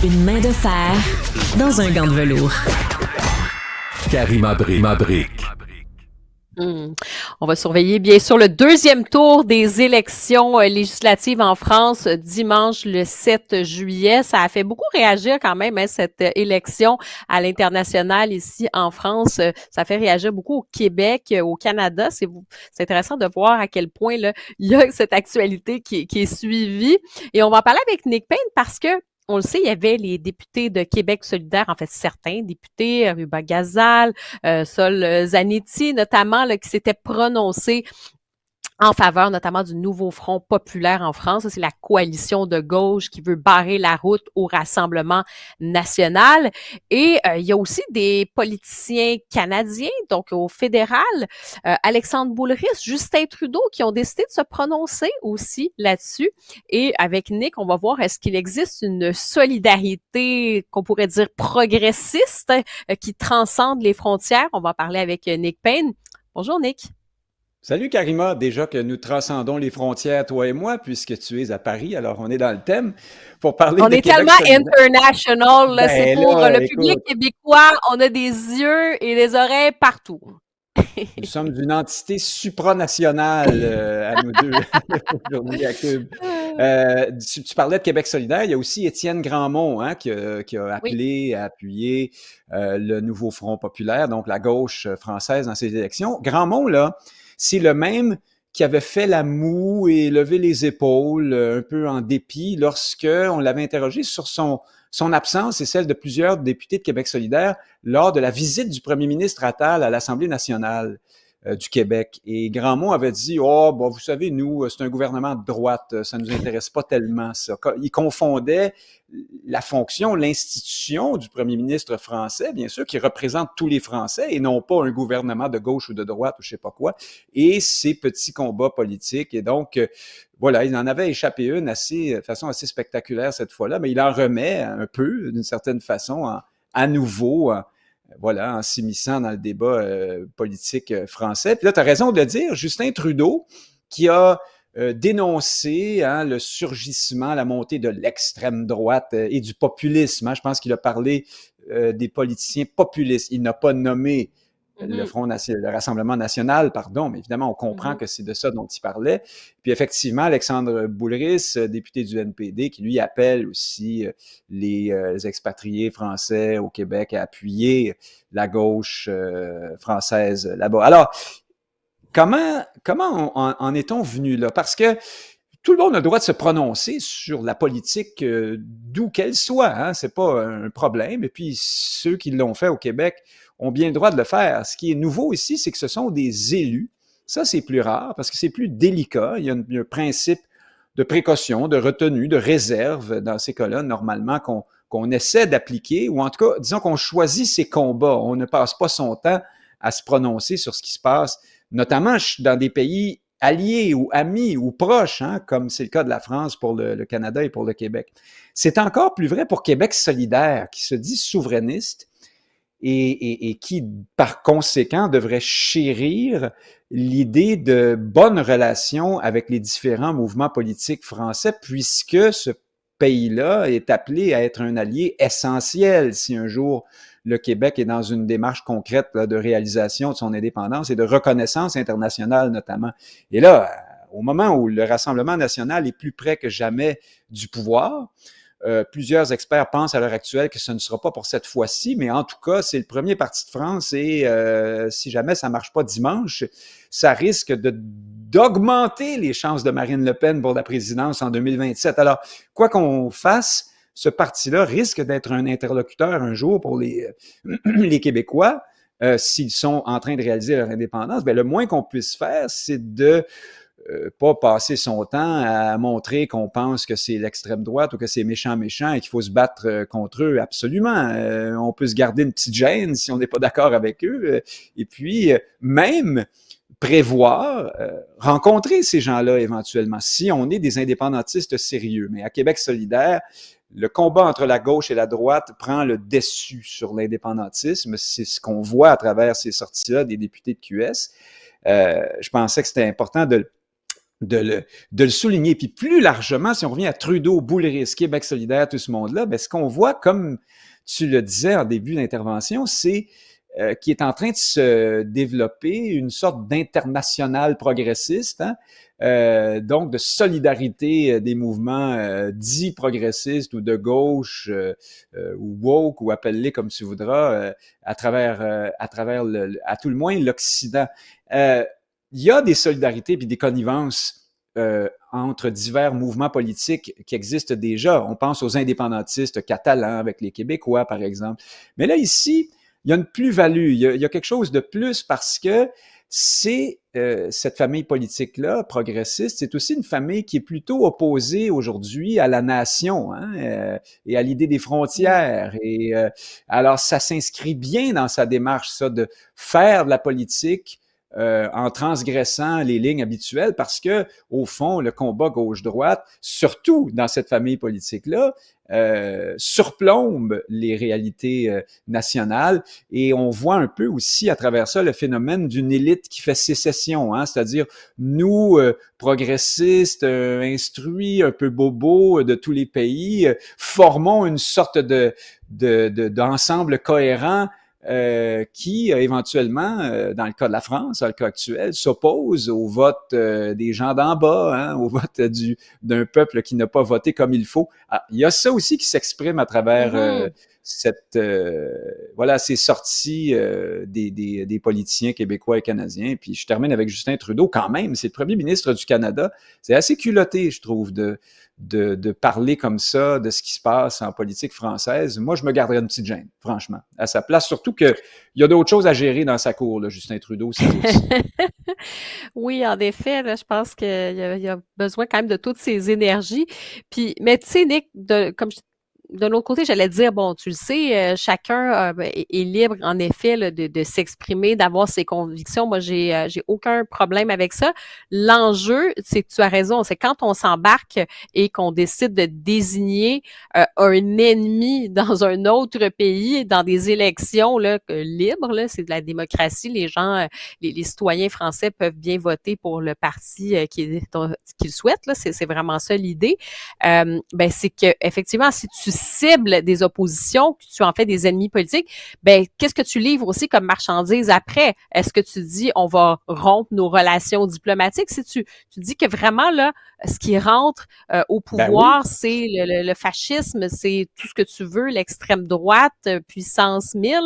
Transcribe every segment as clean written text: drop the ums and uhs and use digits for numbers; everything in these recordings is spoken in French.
Une main de fer dans un gant de velours. Karima Brick. On va surveiller bien sûr le deuxième tour des élections législatives en France dimanche le 7 juillet. Ça a fait beaucoup réagir quand même, cette élection à l'international ici en France. Ça fait réagir beaucoup au Québec, au Canada. C'est intéressant de voir à quel point là, il y a cette actualité qui est suivie. Et on va en parler avec Nick Payne parce que on le sait, il y avait les députés de Québec solidaire, en fait certains députés, Ruba Gazal, Sol Zanetti notamment, là, qui s'étaient prononcés en faveur notamment du nouveau Front populaire en France. Ça, c'est la coalition de gauche qui veut barrer la route au Rassemblement national. Et il y a aussi des politiciens canadiens, donc au fédéral, Alexandre Boulris, Justin Trudeau, qui ont décidé de se prononcer aussi là-dessus. Et avec Nick, on va voir est-ce qu'il existe une solidarité qu'on pourrait dire progressiste qui transcende les frontières. On va en parler avec Nick Payne. Bonjour Nick. Salut Karima, déjà que nous transcendons les frontières, toi et moi, puisque tu es à Paris, alors on est dans le thème pour parler on de est Québec tellement solidaire. international, là, c'est pour là, le public québécois, on a des yeux et des oreilles partout. Nous sommes d'une entité supranationale à nous deux aujourd'hui à Cube. Tu parlais de Québec solidaire, il y a aussi Étienne Grandmont qui a appelé à appuyer le nouveau Front populaire, donc la gauche française dans ces élections. Grandmont, là, c'est le même qui avait fait la moue et levé les épaules un peu en dépit lorsque on l'avait interrogé sur son absence et celle de plusieurs députés de Québec solidaire lors de la visite du premier ministre Attal à l'Assemblée nationale du Québec. Et Grandmont avait dit « Oh, bon, vous savez, nous, c'est un gouvernement de droite, ça nous intéresse pas tellement, ça. » Il confondait la fonction, l'institution du premier ministre français, bien sûr, qui représente tous les Français et non pas un gouvernement de gauche ou de droite ou je sais pas quoi, et ses petits combats politiques. Et donc, voilà, il en avait échappé une de façon assez spectaculaire cette fois-là, mais il en remet un peu, d'une certaine façon, à nouveau, voilà, en s'immisçant dans le débat politique français. Puis là, tu as raison de le dire, Justin Trudeau, qui a dénoncé le surgissement, la montée de l'extrême droite et du populisme. Je pense qu'il a parlé des politiciens populistes. Il n'a pas nommé le Rassemblement national, pardon, mais évidemment, on comprend que c'est de ça dont il parlait. Puis effectivement, Alexandre Boulris, député du NPD, qui lui appelle aussi les expatriés français au Québec à appuyer la gauche française là-bas. Alors, comment en est-on venu là? Parce que tout le monde a le droit de se prononcer sur la politique d'où qu'elle soit, c'est pas un problème. Et puis, ceux qui l'ont fait au Québec ont bien le droit de le faire. Ce qui est nouveau ici, c'est que ce sont des élus. Ça, c'est plus rare parce que c'est plus délicat. Il y a un principe de précaution, de retenue, de réserve dans ces cas-là, normalement, qu'on essaie d'appliquer, ou en tout cas, disons qu'on choisit ses combats. On ne passe pas son temps à se prononcer sur ce qui se passe, notamment dans des pays alliés ou amis ou proches, comme c'est le cas de la France pour le Canada et pour le Québec. C'est encore plus vrai pour Québec solidaire, qui se dit souverainiste et qui, par conséquent, devrait chérir l'idée de bonnes relations avec les différents mouvements politiques français, puisque ce pays-là est appelé à être un allié essentiel si un jour le Québec est dans une démarche concrète là, de réalisation de son indépendance et de reconnaissance internationale notamment. Et là, au moment où le Rassemblement national est plus près que jamais du pouvoir, plusieurs experts pensent à l'heure actuelle que ce ne sera pas pour cette fois-ci, mais en tout cas, c'est le premier parti de France et si jamais ça ne marche pas dimanche, ça risque d'augmenter les chances de Marine Le Pen pour la présidence en 2027. Alors, quoi qu'on fasse, ce parti-là risque d'être un interlocuteur un jour pour les Québécois s'ils sont en train de réaliser leur indépendance. Bien, le moins qu'on puisse faire, c'est de pas passer son temps à montrer qu'on pense que c'est l'extrême droite ou que c'est méchant et qu'il faut se battre contre eux. Absolument. On peut se garder une petite gêne si on n'est pas d'accord avec eux. Et puis, même prévoir, rencontrer ces gens-là éventuellement, si on est des indépendantistes sérieux. Mais à Québec solidaire, le combat entre la gauche et la droite prend le dessus sur l'indépendantisme. C'est ce qu'on voit à travers ces sorties-là des députés de QS. Je pensais que c'était important de de le souligner. Puis plus largement, si on revient à Trudeau, Boulris, Québec solidaire, tout ce monde-là, ben, ce qu'on voit, comme tu le disais en début d'intervention, c'est qui est en train de se développer une sorte d'international progressiste, hein? Donc de solidarité des mouvements dits progressistes ou de gauche ou woke ou appelle-les comme tu voudras à travers à tout le moins l'Occident. Il y a des solidarités puis des connivences entre divers mouvements politiques qui existent déjà. On pense aux indépendantistes catalans avec les Québécois, par exemple. Mais là, ici, il y a une plus-value, il y a quelque chose de plus parce que c'est cette famille politique-là, progressiste, c'est aussi une famille qui est plutôt opposée aujourd'hui à la nation hein, et à l'idée des frontières. Et alors, ça s'inscrit bien dans sa démarche, ça, de faire de la politique en transgressant les lignes habituelles parce que, au fond, le combat gauche-droite, surtout dans cette famille politique-là, surplombe les réalités nationales et on voit un peu aussi à travers ça le phénomène d'une élite qui fait sécession, hein, c'est-à-dire nous, progressistes, instruits, un peu bobos de tous les pays, formons une sorte d'ensemble cohérent qui éventuellement, dans le cas de la France, dans le cas actuel, s'oppose au vote des gens d'en bas, hein, au vote d'un peuple qui n'a pas voté comme il faut. Ah, il y a ça aussi qui s'exprime à travers ces sorties des politiciens québécois et canadiens. Puis je termine avec Justin Trudeau, quand même, c'est le premier ministre du Canada. C'est assez culotté, je trouve, de parler comme ça de ce qui se passe en politique française. Moi, je me garderais une petite gêne, franchement, à sa place. Surtout qu'il y a d'autres choses à gérer dans sa cour, là, Justin Trudeau. Oui, en effet, là, je pense qu'il y a besoin quand même de toutes ces énergies. Puis, mais tu sais, Nick, comme de l'autre côté, j'allais dire, bon, tu le sais, chacun est libre, en effet, là, de s'exprimer, d'avoir ses convictions. Moi, j'ai aucun problème avec ça. L'enjeu, c'est que tu as raison, c'est quand on s'embarque et qu'on décide de désigner un ennemi dans un autre pays, dans des élections là, libres, là, c'est de la démocratie. Les gens, les citoyens français peuvent bien voter pour le parti qu'ils souhaitent. Là, c'est vraiment ça l'idée. Ben, c'est que effectivement, si tu cibles des oppositions, que tu en fais des ennemis politiques, ben qu'est-ce que tu livres aussi comme marchandise après? Est-ce que tu dis on va rompre nos relations diplomatiques? Si tu dis que vraiment là, ce qui rentre au pouvoir, c'est le fascisme, c'est tout ce que tu veux, l'extrême droite, puissance 1000,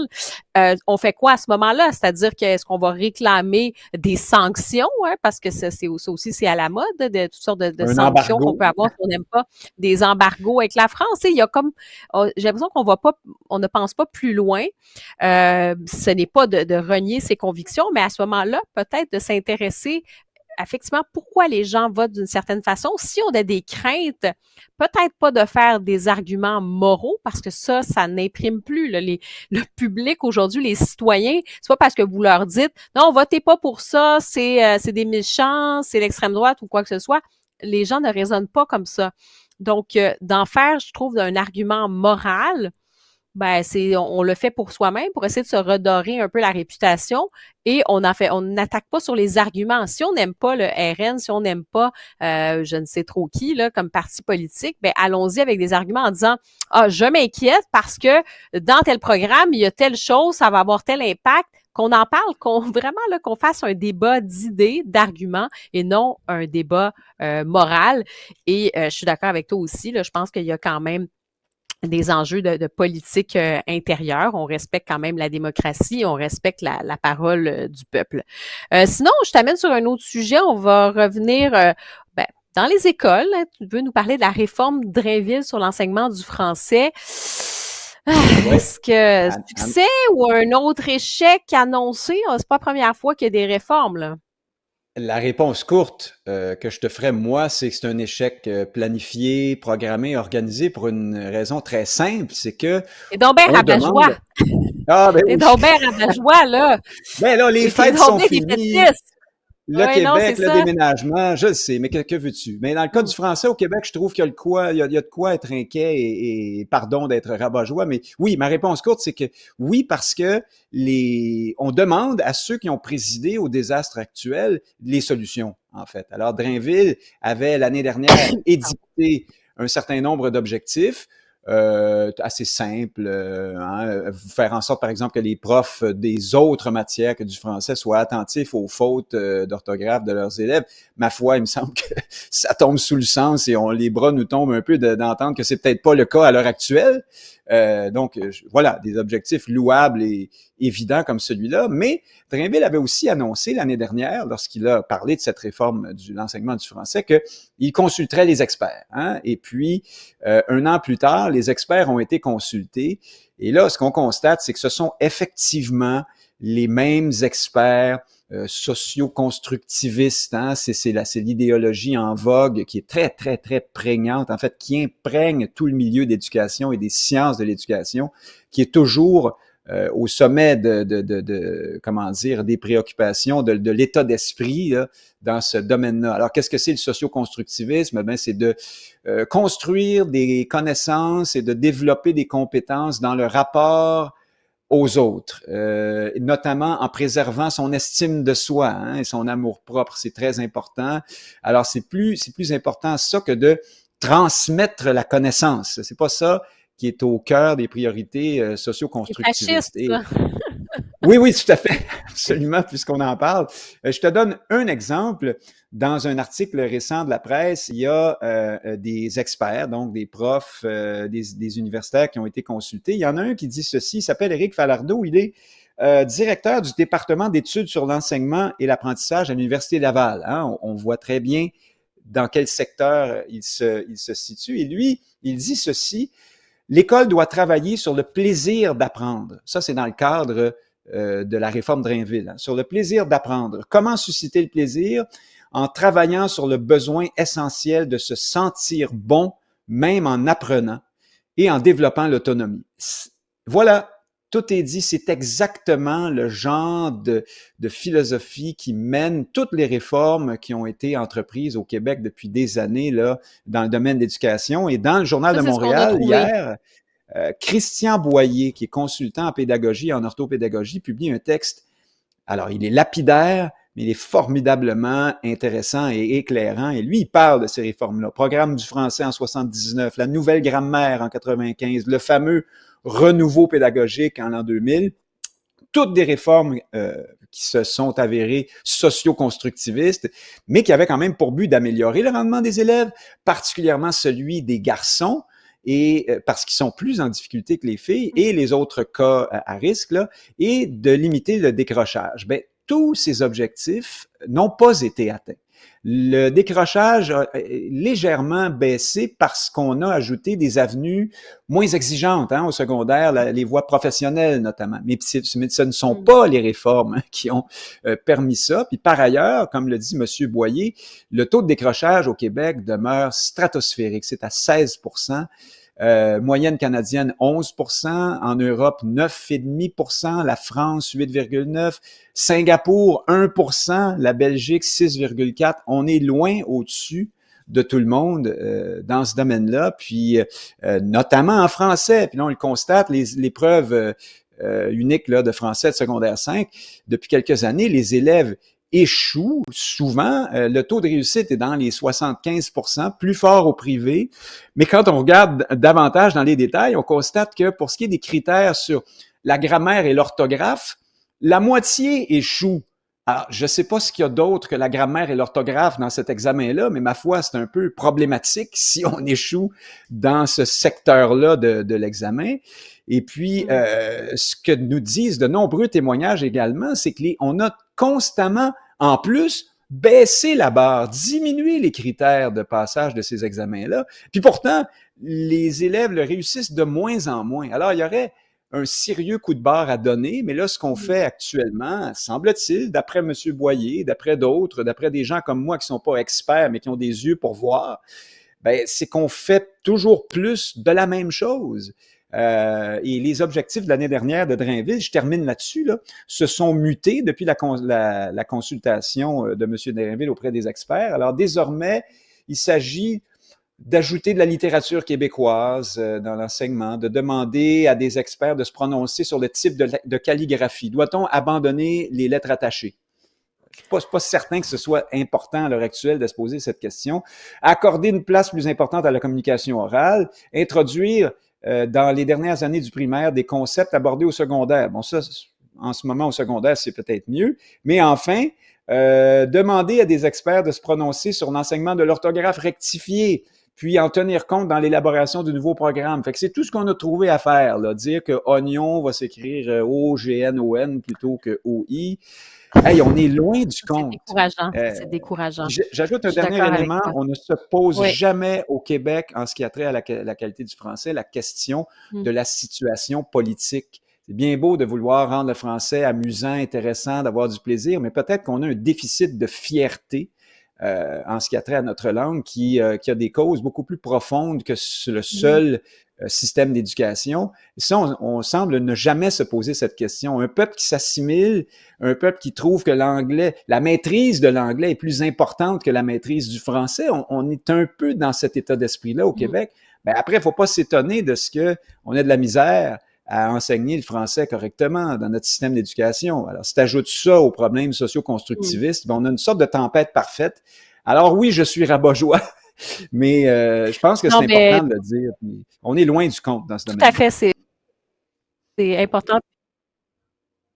on fait quoi à ce moment-là? C'est-à-dire que est-ce qu'on va réclamer des sanctions, hein, parce que ça aussi c'est à la mode, de toutes sortes de sanctions qu'on peut avoir si on n'aime pas, des embargos avec la France. Il y a comme, j'ai l'impression on ne pense pas plus loin. Ce n'est pas de renier ses convictions, mais à ce moment-là, peut-être de s'intéresser effectivement, pourquoi les gens votent d'une certaine façon. Si on a des craintes, peut-être pas de faire des arguments moraux, parce que ça n'imprime plus. Là, le public aujourd'hui, les citoyens, c'est pas parce que vous leur dites « Non, votez pas pour ça, c'est des méchants, c'est l'extrême droite ou quoi que ce soit ». Les gens ne raisonnent pas comme ça. Donc, d'en faire, je trouve, un argument moral, ben on le fait pour soi-même, pour essayer de se redorer un peu la réputation, et on n'attaque pas sur les arguments. Si on n'aime pas le RN, si on n'aime pas je ne sais trop qui là comme parti politique, ben allons-y avec des arguments en disant je m'inquiète parce que dans tel programme il y a telle chose, ça va avoir tel impact. Qu'on en parle, qu'on fasse un débat d'idées, d'arguments et non un débat moral. Et je suis d'accord avec toi aussi, là, je pense qu'il y a quand même des enjeux de politique intérieure. On respecte quand même la démocratie, on respecte la parole du peuple. Sinon, je t'amène sur un autre sujet. On va revenir dans les écoles. Hein, tu veux nous parler de la réforme Drainville sur l'enseignement du français. Est-ce que succès ou un autre échec annoncé? C'est pas la première fois qu'il y a des réformes, là. La réponse courte que je te ferais, moi, c'est que c'est un échec planifié, programmé, organisé pour une raison très simple, c'est que... C'est donc bien rabat-joie! Ah, ben c'est donc bien rabat-joie, là! Ben là, les fêtes sont finies! Le Oui, non, c'est Québec, le ça. déménagement, je le sais, mais que veux-tu? Mais dans le cas du français au Québec, je trouve qu'il y a il y a de quoi être inquiet et pardon d'être rabat-joie, mais oui, ma réponse courte, c'est que oui, parce que on demande à ceux qui ont présidé au désastre actuel les solutions, en fait. Alors, Drainville avait l'année dernière édicté un certain nombre d'objectifs assez simple, faire en sorte, par exemple, que les profs des autres matières que du français soient attentifs aux fautes d'orthographe de leurs élèves. Ma foi, il me semble que ça tombe sous le sens et les bras nous tombent un peu d'entendre que c'est peut-être pas le cas à l'heure actuelle. Donc, voilà, des objectifs louables et évidents comme celui-là. Mais Drainville avait aussi annoncé l'année dernière, lorsqu'il a parlé de cette réforme de l'enseignement du français, qu'il consulterait les experts. Hein? Et puis, un an plus tard, les experts ont été consultés. Et là, ce qu'on constate, c'est que ce sont effectivement les mêmes experts socio-constructivistes. Hein? C'est l'idéologie en vogue qui est très, très, très prégnante, en fait, qui imprègne tout le milieu d'éducation et des sciences de l'éducation, qui est toujours au sommet comment dire, des préoccupations, de l'état d'esprit là, dans ce domaine-là. Alors, qu'est-ce que c'est le socio-constructivisme? Ben, c'est de construire des connaissances et de développer des compétences dans le rapport aux autres, notamment en préservant son estime de soi hein, et son amour-propre. C'est très important. Alors, c'est plus important ça que de transmettre la connaissance. C'est pas ça qui est au cœur des priorités socio-constructivistes. C'est fasciste, ça. Oui, oui, tout à fait, absolument, puisqu'on en parle. Je te donne un exemple. Dans un article récent de la presse, il y a des experts, donc des profs, des universitaires qui ont été consultés. Il y en a un qui dit ceci, il s'appelle Éric Falardeau, il est directeur du département d'études sur l'enseignement et l'apprentissage à l'Université Laval. Hein? On voit très bien dans quel secteur il se situe. Et lui, il dit ceci, l'école doit travailler sur le plaisir d'apprendre. Ça, c'est dans le cadre de la réforme Drainville, hein, sur le plaisir d'apprendre. Comment susciter le plaisir? En travaillant sur le besoin essentiel de se sentir bon, même en apprenant, et en développant l'autonomie. Voilà, tout est dit, c'est exactement le genre de philosophie qui mène toutes les réformes qui ont été entreprises au Québec depuis des années là, dans le domaine de l'éducation. Et dans le Journal de Montréal, hier, Christian Boyer, qui est consultant en pédagogie et en orthopédagogie, publie un texte. Alors, il est lapidaire, mais il est formidablement intéressant et éclairant. Et lui, il parle de ces réformes-là. Programme du français en 79, la nouvelle grammaire en 95, le fameux renouveau pédagogique en l'an 2000. Toutes des réformes qui se sont avérées socio-constructivistes, mais qui avaient quand même pour but d'améliorer le rendement des élèves, particulièrement celui des garçons, et parce qu'ils sont plus en difficulté que les filles et les autres cas à risque, là, et de limiter le décrochage. Ben, tous ces objectifs n'ont pas été atteints. Le décrochage a légèrement baissé parce qu'on a ajouté des avenues moins exigeantes hein, au secondaire, les voies professionnelles notamment. Mais ce ne sont pas les réformes qui ont permis ça. Puis par ailleurs, comme le dit M. Boyer, le taux de décrochage au Québec demeure stratosphérique. C'est à 16%. Moyenne canadienne 11%, en Europe 9,5%, la France 8,9%, Singapour 1%, la Belgique 6,4%. On est loin au-dessus de tout le monde dans ce domaine-là, puis notamment en français. Puis là, on le constate, l'épreuve unique là, de français de secondaire 5, depuis quelques années, les élèves échouent souvent. Le taux de réussite est dans les 75%, plus fort au privé. Mais quand on regarde davantage dans les détails, on constate que pour ce qui est des critères sur la grammaire et l'orthographe, la moitié échoue. Alors, je ne sais pas ce qu'il y a d'autre que la grammaire et l'orthographe dans cet examen-là, mais ma foi, c'est un peu problématique si on échoue dans ce secteur-là de l'examen. Et puis, ce que nous disent de nombreux témoignages également, c'est qu'on a constamment, en plus, baissé la barre, diminué les critères de passage de ces examens-là. Puis pourtant, les élèves le réussissent de moins en moins. Alors, il y aurait un sérieux coup de barre à donner, mais là, ce qu'on fait actuellement, semble-t-il, d'après M. Boyer, d'après d'autres, d'après des gens comme moi qui ne sont pas experts, mais qui ont des yeux pour voir, ben, c'est qu'on fait toujours plus de la même chose. Et les objectifs de l'année dernière de Drainville, je termine là-dessus, là, se sont mutés depuis la consultation de M. Drainville auprès des experts. Alors désormais, il s'agit d'ajouter de la littérature québécoise dans l'enseignement, de demander à des experts de se prononcer sur le type de calligraphie. Doit-on abandonner les lettres attachées? Je ne suis pas certain que ce soit important à l'heure actuelle de se poser cette question. Accorder une place plus importante à la communication orale, introduire dans les dernières années du primaire des concepts abordés au secondaire. Bon, ça, en ce moment, au secondaire, c'est peut-être mieux. Mais enfin, demander à des experts de se prononcer sur l'enseignement de l'orthographe rectifiée, puis en tenir compte dans l'élaboration du nouveau programme. Fait que c'est tout ce qu'on a trouvé à faire, là. Dire que oignon va s'écrire O-G-N-O-N plutôt que O-I. Hey, on est loin du compte. C'est décourageant. C'est décourageant. J'ajoute un dernier élément. On ne se pose jamais au Québec, en ce qui a trait à la qualité du français, la question de la situation politique. C'est bien beau de vouloir rendre le français amusant, intéressant, d'avoir du plaisir, mais peut-être qu'on a un déficit de fierté en ce qui a trait à notre langue qui a des causes beaucoup plus profondes que le seul système d'éducation. Ça, on semble ne jamais se poser cette question. Un peuple qui s'assimile, un peuple qui trouve que l'anglais, la maîtrise de l'anglais est plus importante que la maîtrise du français, on est un peu dans cet état d'esprit-là au Québec. Ben après, il ne faut pas s'étonner de ce qu'on a de la misère à enseigner le français correctement dans notre système d'éducation. Alors, si tu ajoutes ça aux problèmes socio-constructivistes, ben on a une sorte de tempête parfaite. Alors oui, je suis rabat-joie, mais je pense que c'est important de le dire. On est loin du compte dans ce domaine. Tout à fait, c'est important.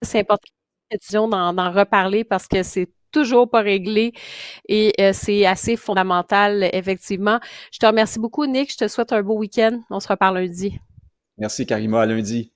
C'est important d'en reparler parce que c'est toujours pas réglé et c'est assez fondamental, effectivement. Je te remercie beaucoup, Nick. Je te souhaite un beau week-end. On se reparle lundi. Merci, Karima. À lundi.